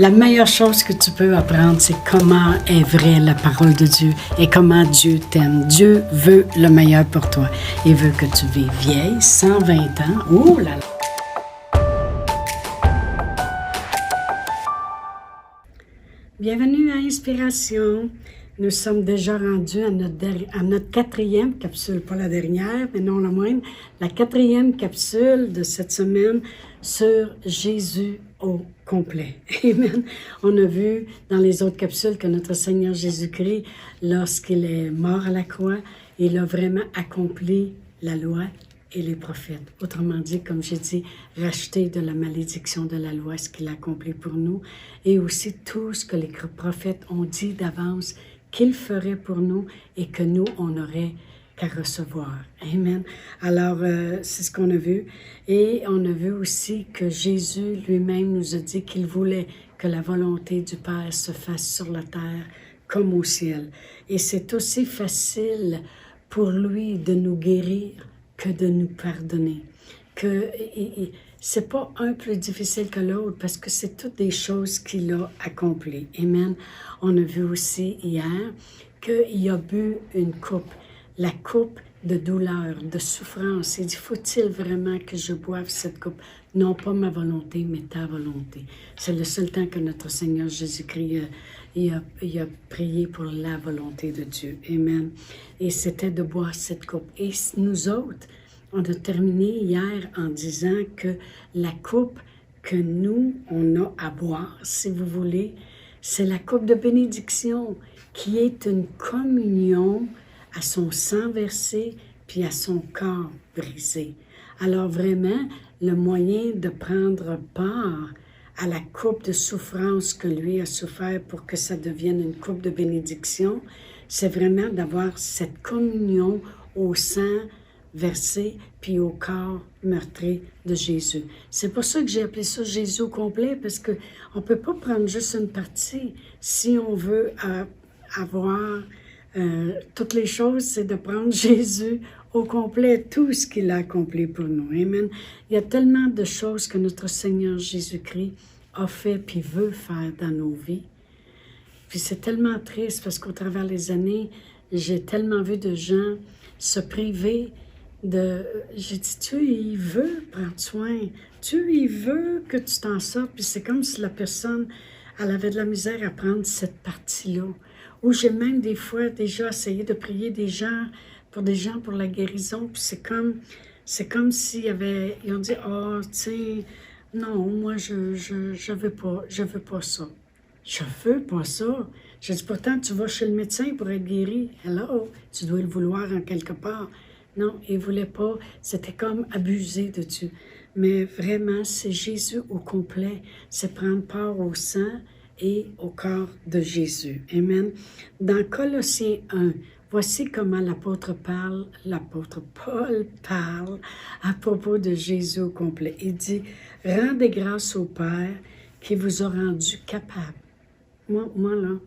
La meilleure chose que tu peux apprendre, c'est comment est vraie la parole de Dieu et comment Dieu t'aime. Dieu veut le meilleur pour toi. Il veut que tu vives vieille, 120 ans. Ouh là là! Bienvenue à Inspiration. Nous sommes déjà rendus à notre quatrième capsule, pas la dernière, mais non la moindre, la quatrième capsule de cette semaine sur Jésus au complet. Amen. On a vu dans les autres capsules que notre Seigneur Jésus-Christ, lorsqu'il est mort à la croix, il a vraiment accompli la loi et les prophètes. Autrement dit, comme j'ai dit, racheter de la malédiction de la loi, ce qu'il a accompli pour nous, et aussi tout ce que les prophètes ont dit d'avance qu'il ferait pour nous et que nous, on aurait qu'à recevoir. Amen. Alors, c'est ce qu'on a vu. Et on a vu aussi que Jésus lui-même nous a dit qu'il voulait que la volonté du Père se fasse sur la terre comme au ciel. Et c'est aussi facile pour lui de nous guérir que de nous pardonner. C'est pas un plus difficile que l'autre parce que c'est toutes des choses qu'il a accomplies. Amen. On a vu aussi hier qu'il a bu une coupe, la coupe de douleur, de souffrance. Il dit, faut-il vraiment que je boive cette coupe? Non pas ma volonté, mais ta volonté. C'est le seul temps que notre Seigneur Jésus-Christ il a prié pour la volonté de Dieu. Amen. Et c'était de boire cette coupe. Et nous autres, on a terminé hier en disant que la coupe que nous, on a à boire, si vous voulez, c'est la coupe de bénédiction qui est une communion à son sang versé puis à son corps brisé. Alors vraiment, le moyen de prendre part à la coupe de souffrance que lui a souffert pour que ça devienne une coupe de bénédiction, c'est vraiment d'avoir cette communion au sang versé puis au corps meurtri de Jésus. C'est pour ça que j'ai appelé ça Jésus au complet, parce qu'on ne peut pas prendre juste une partie. Si on veut avoir toutes les choses, c'est de prendre Jésus au complet, tout ce qu'il a accompli pour nous. Amen. Il y a tellement de choses que notre Seigneur Jésus-Christ a fait puis veut faire dans nos vies. Puis c'est tellement triste parce qu'au travers des années, j'ai tellement vu de gens se priver j'ai dit, Dieu, il veut prendre soin. Dieu, il veut que tu t'en sortes. Puis c'est comme si la personne, elle avait de la misère à prendre cette partie-là. Ou j'ai même des fois déjà essayé de prier pour des gens pour la guérison. Puis c'est comme s'ils ils ont dit, oh, tiens, non, moi, je veux pas ça. Je veux pas ça. J'ai dit, pourtant, tu vas chez le médecin pour être guéri. Hello, tu dois le vouloir en quelque part. Non, il ne voulait pas. C'était comme abuser de Dieu. Mais vraiment, c'est Jésus au complet. C'est prendre part au sang et au corps de Jésus. Amen. Dans Colossiens 1, voici comment l'apôtre Paul parle à propos de Jésus au complet. Il dit, « Rendez grâce au Père qui vous a rendu capable. » Moi là,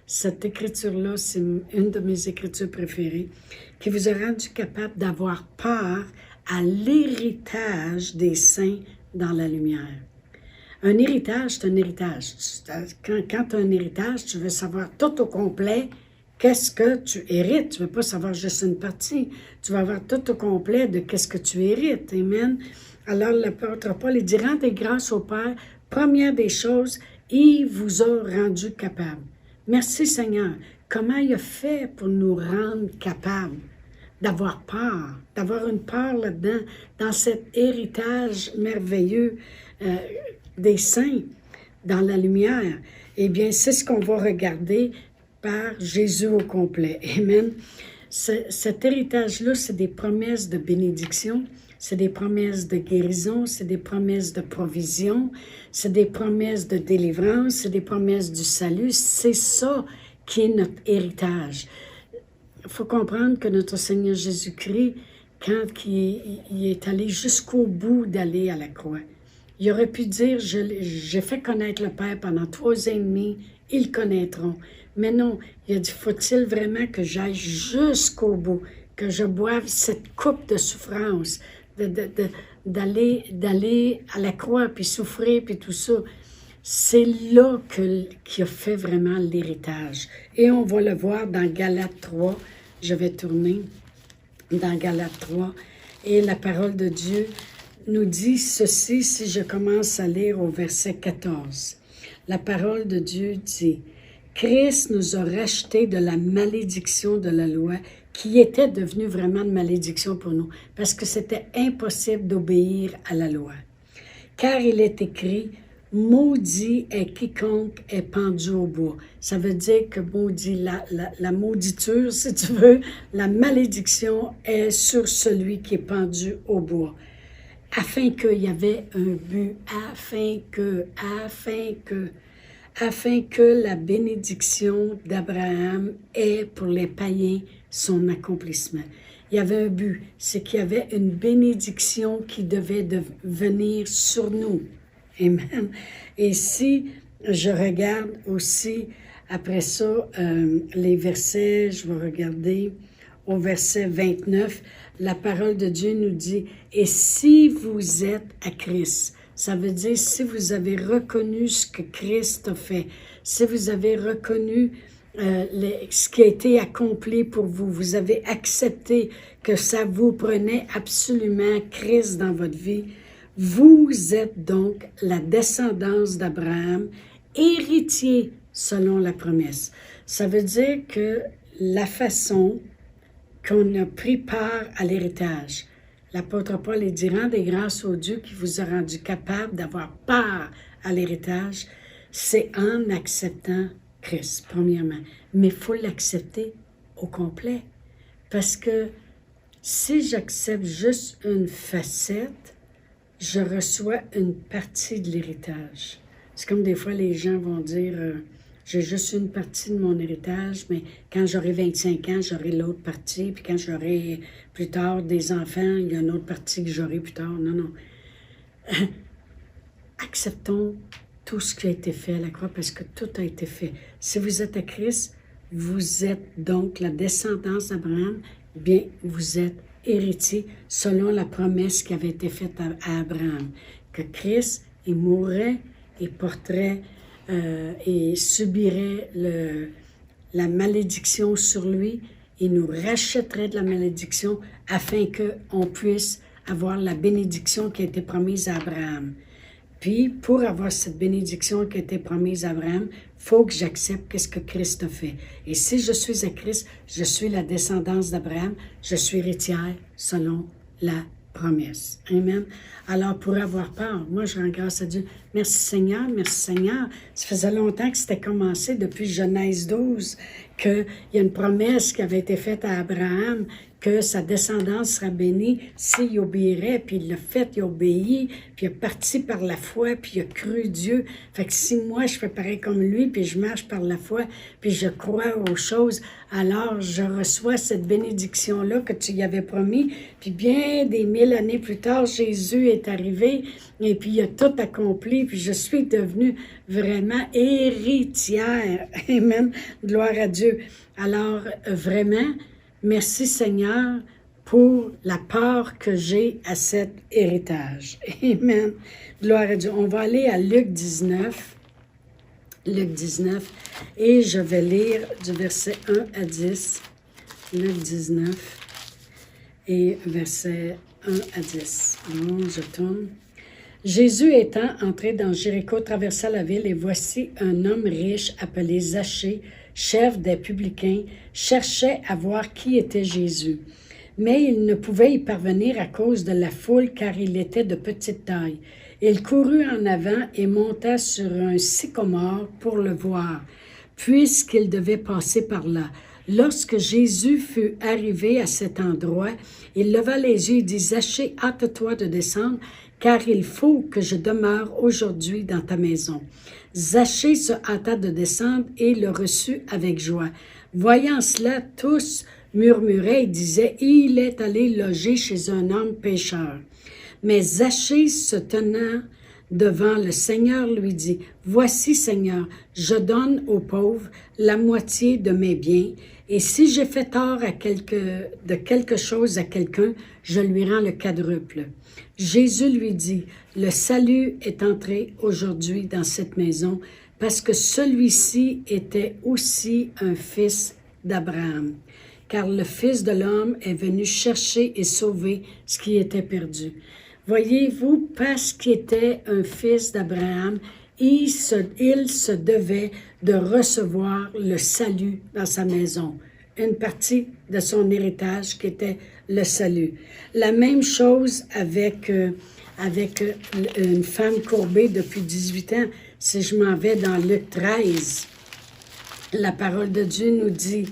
cette écriture-là, c'est une de mes écritures préférées, qui vous a rendu capable d'avoir part à l'héritage des saints dans la lumière. Un héritage, c'est un héritage. Quand tu as un héritage, tu veux savoir tout au complet qu'est-ce que tu hérites. Tu ne veux pas savoir juste une partie. Tu vas avoir tout au complet de qu'est-ce que tu hérites. Amen. Alors, l'apôtre Paul, il dit, rendez grâce au Père. Première des choses, il vous a rendu capable. Merci Seigneur. Comment il a fait pour nous rendre capables d'avoir part, d'avoir une part là-dedans, dans cet héritage merveilleux des saints dans la lumière? Eh bien, c'est ce qu'on va regarder par Jésus au complet. Amen. Cet héritage-là, c'est des promesses de bénédiction, c'est des promesses de guérison, c'est des promesses de provision, c'est des promesses de délivrance, c'est des promesses du salut. C'est ça qui est notre héritage. Il faut comprendre que notre Seigneur Jésus-Christ, quand il est allé jusqu'au bout d'aller à la croix, il aurait pu dire, j'ai fait connaître le Père pendant 3 ans et demi, ils connaîtront. Mais non, il a dit, faut-il vraiment que j'aille jusqu'au bout, que je boive cette coupe de souffrance, d'aller à la croix, puis souffrir, puis tout ça. c'est là qu'il a fait vraiment l'héritage. Et on va le voir dans Galates 3. Je vais tourner dans Galates 3. Et la parole de Dieu nous dit ceci, si je commence à lire au verset 14. La parole de Dieu dit, « Christ nous a rachetés de la malédiction de la loi, qui était devenue vraiment une malédiction pour nous, parce que c'était impossible d'obéir à la loi. Car il est écrit, « Maudit est quiconque est pendu au bois. » Ça veut dire que maudit, la mauditure, si tu veux, la malédiction est sur celui qui est pendu au bois. Afin qu'il y avait un but, afin que la bénédiction d'Abraham ait pour les païens son accomplissement. Il y avait un but, c'est qu'il y avait une bénédiction qui devait venir sur nous. Amen. Et si je regarde aussi, après ça, les versets, je vais regarder au verset 29, la parole de Dieu nous dit, « Et si vous êtes à Christ », ça veut dire si vous avez reconnu ce que Christ a fait, si vous avez reconnu ce qui a été accompli pour vous, vous avez accepté que ça vous prenait absolument Christ dans votre vie, vous êtes donc la descendance d'Abraham, héritier selon la promesse. Ça veut dire que la façon qu'on a pris part à l'héritage, l'apôtre Paul dit, rendez grâce au Dieu qui vous a rendu capable d'avoir part à l'héritage, c'est en acceptant Christ, premièrement. Mais il faut l'accepter au complet. Parce que si j'accepte juste une facette, je reçois une partie de l'héritage. C'est comme des fois les gens vont dire, j'ai juste une partie de mon héritage, mais quand j'aurai 25 ans, j'aurai l'autre partie, puis quand j'aurai plus tard des enfants, il y a une autre partie que j'aurai plus tard. Non, non. Acceptons tout ce qui a été fait à la croix, parce que tout a été fait. Si vous êtes à Christ, vous êtes donc la descendance d'Abraham, bien, vous êtes héritier selon la promesse qui avait été faite à Abraham, que Christ, il mourrait, il porterait et subirait la malédiction sur lui, il nous rachèterait de la malédiction afin qu'on puisse avoir la bénédiction qui a été promise à Abraham. Puis, pour avoir cette bénédiction qui a été promise à Abraham, il faut que j'accepte qu'est-ce que Christ a fait. Et si je suis à Christ, je suis la descendance d'Abraham, je suis héritière selon la promesse. Amen. Alors, pour avoir part, moi, je rends grâce à Dieu. Merci Seigneur, merci Seigneur. Ça faisait longtemps que c'était commencé, depuis Genèse 12, qu'il y a une promesse qui avait été faite à Abraham, que sa descendance sera bénie s'il obéirait, puis il l'a fait, il a obéi, puis il est parti par la foi, puis il a cru Dieu. Fait que si moi, je fais pareil comme lui, puis je marche par la foi, puis je crois aux choses, alors je reçois cette bénédiction-là que tu y avais promis, puis bien des 1000 années plus tard, Jésus est arrivé, et puis il a tout accompli, puis je suis devenue vraiment héritière. Amen. Gloire à Dieu. Alors, vraiment, merci Seigneur pour la part que j'ai à cet héritage. Amen. Gloire à Dieu. On va aller à Luc 19. Luc 19. Et je vais lire du verset 1 à 10. Luc 19. Et verset 1 à 10. Alors, je tourne. Jésus étant entré dans Jéricho, traversa la ville, et voici un homme riche appelé Zachée, chef des publicains, cherchait à voir qui était Jésus. Mais il ne pouvait y parvenir à cause de la foule, car il était de petite taille. Il courut en avant et monta sur un sycomore pour le voir, puisqu'il devait passer par là. Lorsque Jésus fut arrivé à cet endroit, il leva les yeux et dit, « Zachée, hâte-toi de descendre, car il faut que je demeure aujourd'hui dans ta maison. » Zachée se hâta de descendre et le reçut avec joie. Voyant cela, tous murmuraient et disaient, « Il est allé loger chez un homme pécheur. » Mais Zachée, se tenant devant le Seigneur, lui dit, « Voici, Seigneur, je donne aux pauvres la moitié de mes biens, et si j'ai fait tort de quelque chose à quelqu'un, je lui rends le quadruple. » Jésus lui dit, « Le salut est entré aujourd'hui dans cette maison parce que celui-ci était aussi un fils d'Abraham. Car le Fils de l'homme est venu chercher et sauver ce qui était perdu. » Voyez-vous, parce qu'il était un fils d'Abraham, il se devait de recevoir le salut dans sa maison. Une partie de son héritage qui était le salut. La même chose avec une femme courbée depuis 18 ans. Si je m'en vais dans Luc 13, la parole de Dieu nous dit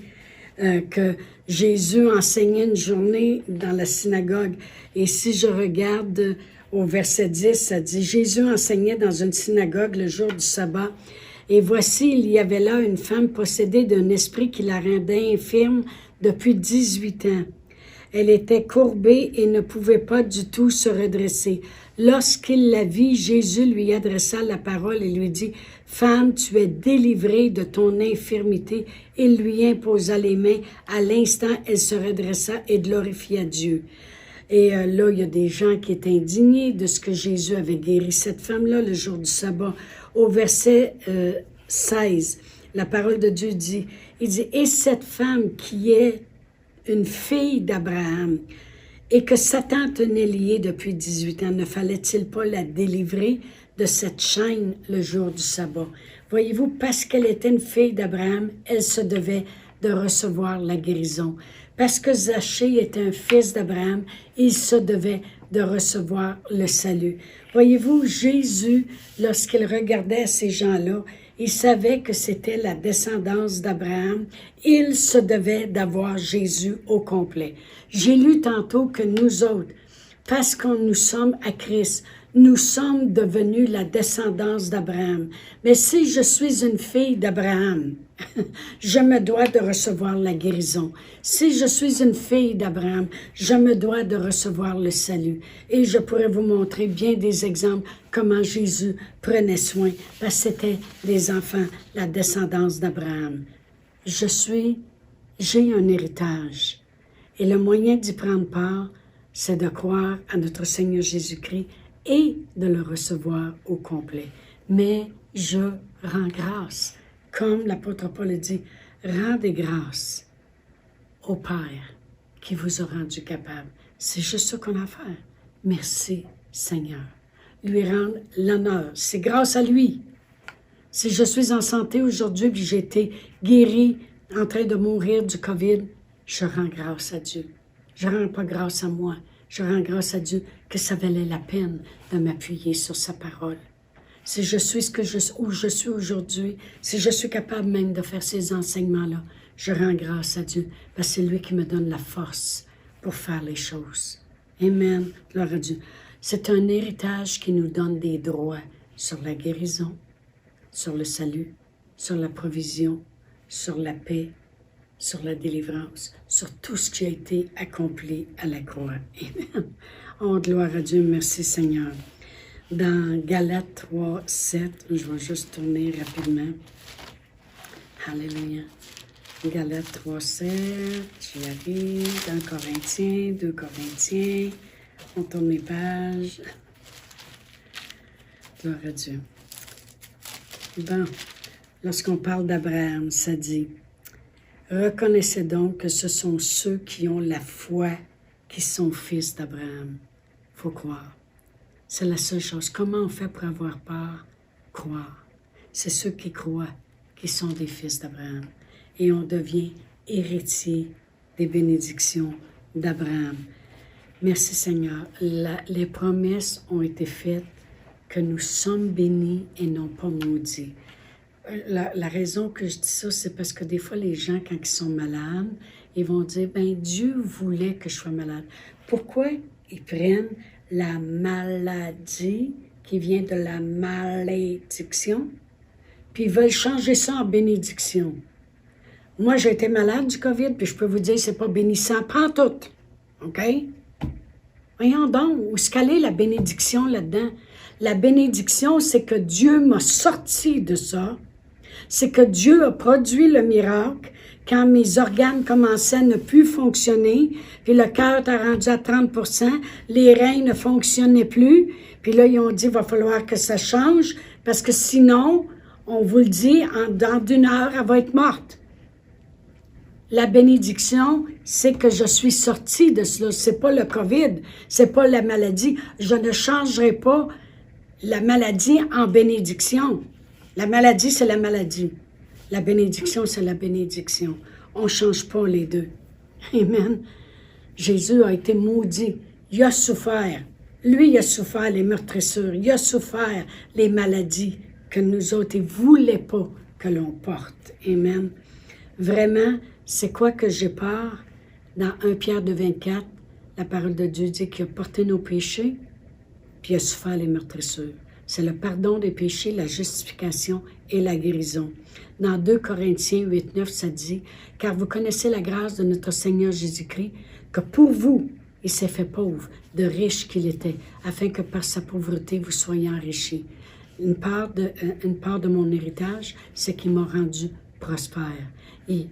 que Jésus enseignait une journée dans la synagogue. Et si je regarde au verset 10, ça dit, « Jésus enseignait dans une synagogue le jour du sabbat. Et voici, il y avait là une femme possédée d'un esprit qui la rendait infirme depuis 18 ans. Elle était courbée et ne pouvait pas du tout se redresser. Lorsqu'il la vit, Jésus lui adressa la parole et lui dit, « Femme, tu es délivrée de ton infirmité. » Il lui imposa les mains. À l'instant, elle se redressa et glorifia Dieu. Et là, il y a des gens qui étaient indignés de ce que Jésus avait guéri cette femme-là le jour du sabbat. Au verset 16, la parole de Dieu dit, il dit, « Et cette femme qui est une fille d'Abraham, et que Satan tenait liée depuis 18 ans, ne fallait-il pas la délivrer de cette chaîne le jour du sabbat? » Voyez-vous, parce qu'elle était une fille d'Abraham, elle se devait de recevoir la guérison. Parce que Zachée était un fils d'Abraham, il se devait de recevoir le salut. Voyez-vous, Jésus, lorsqu'il regardait ces gens-là, il savait que c'était la descendance d'Abraham. Il se devait d'avoir Jésus au complet. J'ai lu tantôt que nous autres, parce que nous sommes à Christ, nous sommes devenus la descendance d'Abraham. Mais si je suis une fille d'Abraham, je me dois de recevoir la guérison. Si je suis une fille d'Abraham, je me dois de recevoir le salut. Et je pourrais vous montrer bien des exemples comment Jésus prenait soin, parce que c'était les enfants, la descendance d'Abraham. J'ai un héritage. Et le moyen d'y prendre part, c'est de croire à notre Seigneur Jésus-Christ et de le recevoir au complet. Mais je rends grâce. Comme l'apôtre Paul dit, rendez grâce au Père qui vous a rendu capable. C'est juste ce qu'on a à faire. Merci Seigneur. Lui rendre l'honneur. C'est grâce à lui. Si je suis en santé aujourd'hui et j'ai été guéri en train de mourir du COVID, je rends grâce à Dieu. Je ne rends pas grâce à moi. Je rends grâce à Dieu que ça valait la peine de m'appuyer sur sa parole. Si je suis où je suis aujourd'hui, si je suis capable même de faire ces enseignements-là, je rends grâce à Dieu, parce que c'est lui qui me donne la force pour faire les choses. Amen. Gloire à Dieu. C'est un héritage qui nous donne des droits sur la guérison, sur le salut, sur la provision, sur la paix, sur la délivrance, sur tout ce qui a été accompli à la croix. Amen. Oh, gloire à Dieu. Merci Seigneur. Dans Galates 3, 7, je vais juste tourner rapidement. Alléluia. Galates 3, 7, j'y arrive. Dans Corinthiens, 2 Corinthiens. On tourne les pages. Gloire à Dieu. Bon, lorsqu'on parle d'Abraham, ça dit, « Reconnaissez donc que ce sont ceux qui ont la foi qui sont fils d'Abraham. » Il faut croire. C'est la seule chose. Comment on fait pour avoir peur? Croire. C'est ceux qui croient qui sont des fils d'Abraham. Et on devient héritier des bénédictions d'Abraham. Merci Seigneur. Les promesses ont été faites que nous sommes bénis et non pas maudits. La raison que je dis ça, c'est parce que des fois, les gens, quand ils sont malades, ils vont dire, « Ben Dieu voulait que je sois malade. » Pourquoi ils prennent la maladie qui vient de la malédiction, puis ils veulent changer ça en bénédiction. Moi, j'ai été malade du COVID, puis je peux vous dire, c'est pas bénissant, prends tout, OK? Voyons donc, où est-ce qu'elle est la bénédiction là-dedans? La bénédiction, c'est que Dieu m'a sorti de ça, c'est que Dieu a produit le miracle, quand mes organes commençaient à ne plus fonctionner, puis le cœur était rendu à 30%, les reins ne fonctionnaient plus, puis là, ils ont dit, il va falloir que ça change, parce que sinon, on vous le dit, dans d'une heure, elle va être morte. La bénédiction, c'est que je suis sortie de cela. C'est pas le COVID, c'est pas la maladie. Je ne changerai pas la maladie en bénédiction. La maladie, c'est la maladie. La bénédiction, c'est la bénédiction. On ne change pas les deux. Amen. Jésus a été maudit. Il a souffert. Lui, il a souffert les meurtrissures. Il a souffert les maladies que nous autres, il ne voulait pas que l'on porte. Amen. Vraiment, c'est quoi que j'ai peur? Dans 1 Pierre 2,24, la parole de Dieu dit qu'il a porté nos péchés, puis il a souffert les meurtrissures. C'est le pardon des péchés, la justification et la guérison. Dans 2 Corinthiens 8,9, ça dit « Car vous connaissez la grâce de notre Seigneur Jésus-Christ, que pour vous, il s'est fait pauvre, de riche qu'il était, afin que par sa pauvreté, vous soyez enrichis. Une part de mon héritage, c'est qu'il m'a rendu prospère. Il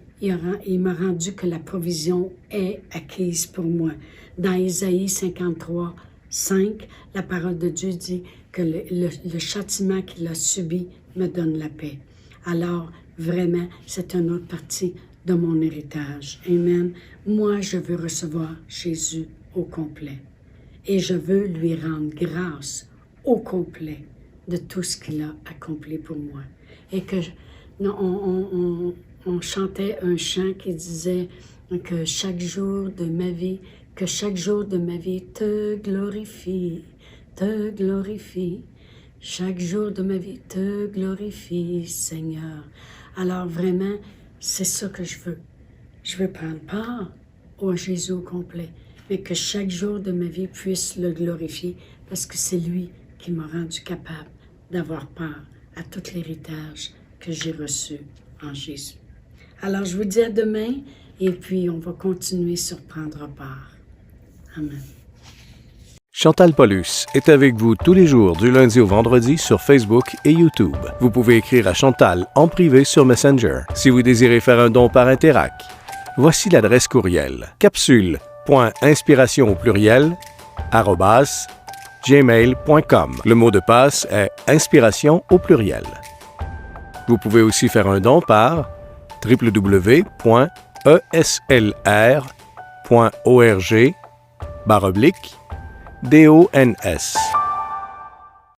m'a rendu que la provision est acquise pour moi. » Dans Isaïe 53, 5, la parole de Dieu dit que le châtiment qu'il a subi me donne la paix. Alors, vraiment, c'est une autre partie de mon héritage. Amen. Moi, je veux recevoir Jésus au complet. Et je veux lui rendre grâce au complet de tout ce qu'il a accompli pour moi. Et que on chantait un chant qui disait que chaque jour de ma vie, te glorifie, te glorifie. Chaque jour de ma vie te glorifie, Seigneur. Alors vraiment, c'est ça que je veux. Je veux prendre part au Jésus au complet, mais que chaque jour de ma vie puisse le glorifier, parce que c'est lui qui m'a rendu capable d'avoir part à tout l'héritage que j'ai reçu en Jésus. Alors, je vous dis à demain, et puis on va continuer sur Prendre part. Amen. Chantal Paulus est avec vous tous les jours du lundi au vendredi sur Facebook et YouTube. Vous pouvez écrire à Chantal en privé sur Messenger si vous désirez faire un don par Interac. Voici l'adresse courriel capsule.inspiration au pluriel @gmail.com. Le mot de passe est inspiration au pluriel. Vous pouvez aussi faire un don par www.eslr.org/DONS.